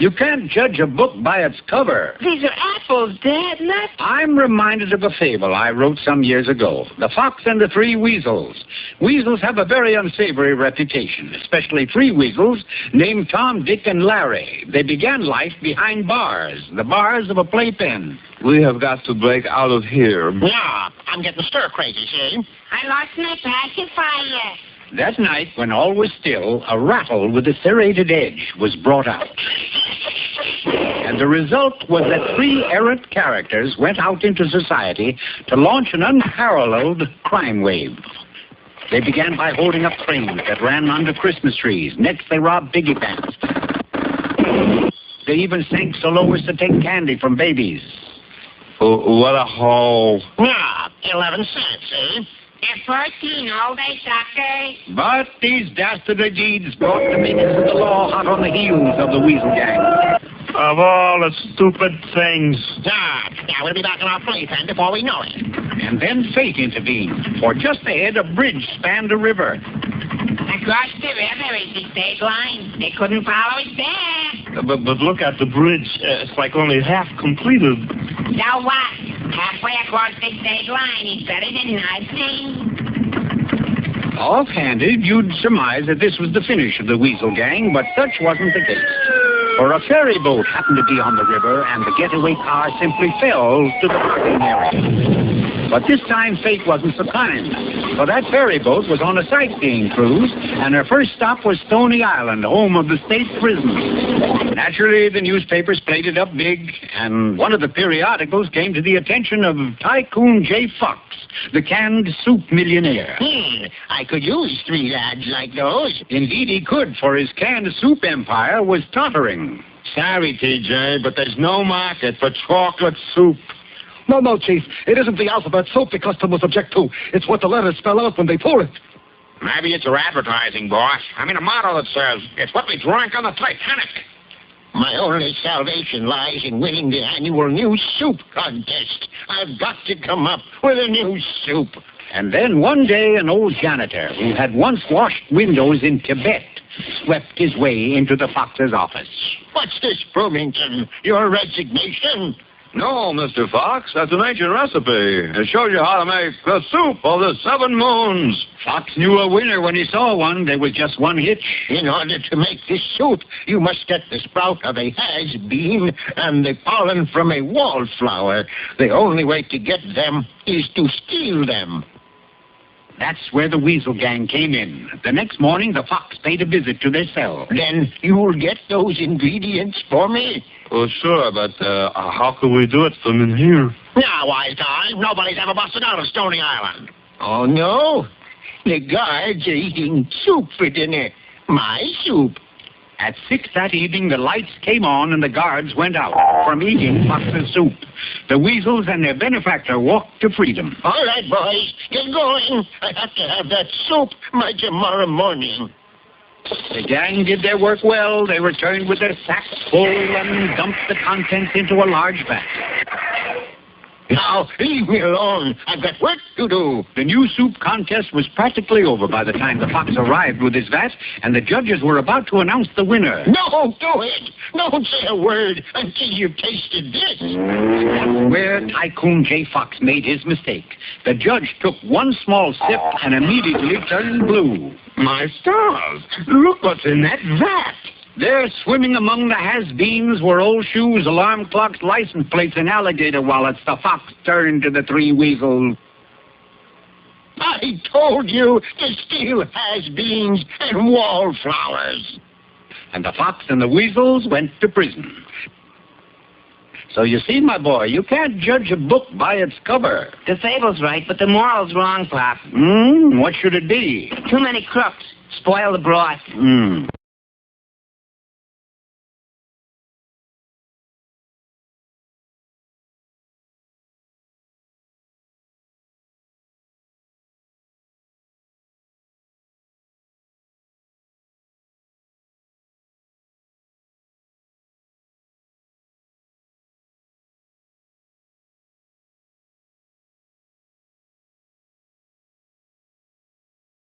You can't judge a book by its cover. These are apples, Dad, not... I'm reminded of a fable I wrote some years ago, The Fox and the Three Weasels. Weasels have a very unsavory reputation, especially three weasels named Tom, Dick, and Larry. They began life behind bars, the bars of a playpen. We have got to break out of here. Yeah, I'm getting stir-crazy, see? I lost my pacifier. That night, when all was still, a rattle with a serrated edge was brought out. And the result was that three errant characters went out into society to launch an unparalleled crime wave. They began by holding up trains that ran under Christmas trees. Next, they robbed piggy banks. They even sank so low as to take candy from babies. What a haul. Yeah, 11 cents, eh? They're 14 all day, sucker. But these dastardly deeds brought the minions of the law hot on the heels of the Weasel Gang. Of all the stupid things. Yeah, we'll be back in our playpen before we know it. And then fate intervened, for just ahead a bridge spanned a river. Across the river is the state line. They couldn't follow us there. But look at the bridge. It's like only half completed. So what? Halfway across the state line is better than nothing. Offhanded, you'd surmise that this was the finish of the Weasel Gang, but such wasn't the case. For a ferry boat happened to be on the river, and the getaway car simply fell to the parking area. But this time, fate wasn't so kind. For that ferry boat was on a sightseeing cruise, and her first stop was Stony Island, home of the state prison. Naturally, the newspapers played it up big, and one of the periodicals came to the attention of Tycoon J. Fox, the canned soup millionaire. I could use 3 lads like those. Indeed he could, for his canned soup empire was tottering. Sorry, TJ, but there's no market for chocolate soup. No, Chief. It isn't the alphabet soup the customers object to. It's what the letters spell out when they pour it. Maybe it's your advertising, boss. I mean, a motto that says, it's what we drank on the Titanic. My only salvation lies in winning the annual new soup contest. I've got to come up with a new soup. And then one day an old janitor who had once washed windows in Tibet swept his way into the Fox's office. What's this, Bloomington? Your resignation? No, Mr. Fox, that's an ancient recipe. It shows you how to make the soup of the 7 moons. Fox knew a winner when he saw one. There was just one hitch. In order to make this soup, you must get the sprout of a has-been and the pollen from a wallflower. The only way to get them is to steal them. That's where the Weasel Gang came in. The next morning, the Fox paid a visit to their cell. Then you'll get those ingredients for me? Oh, sure, but how can we do it from in here? Now, wise guy, nobody's ever busted out of Stony Island. Oh, no? The guards are eating soup for dinner. My soup. At 6 that evening, the lights came on and the guards went out from eating Fox's soup. The Weasels and their benefactor walked to freedom. All right, boys, get going. I have to have that soup by tomorrow morning. The gang did their work well. They returned with their sacks full and dumped the contents into a large vat. Now, leave me alone. I've got work to do. The new soup contest was practically over by the time the Fox arrived with his vat, and the judges were about to announce the winner. Don't do it. Don't say a word until you've tasted this. That's where Tycoon J. Fox made his mistake. The judge took one small sip and immediately turned blue. My stars, look what's in that vat. There, swimming among the has-beens, were old shoes, alarm clocks, license plates, and alligator wallets. The Fox turned to the 3 Weasels. I told you to steal has-beens and wallflowers. And the Fox and the Weasels went to prison. So you see, my boy, you can't judge a book by its cover. The fable's right, but the moral's wrong, Pop. What should it be? Too many crooks. Spoil the broth.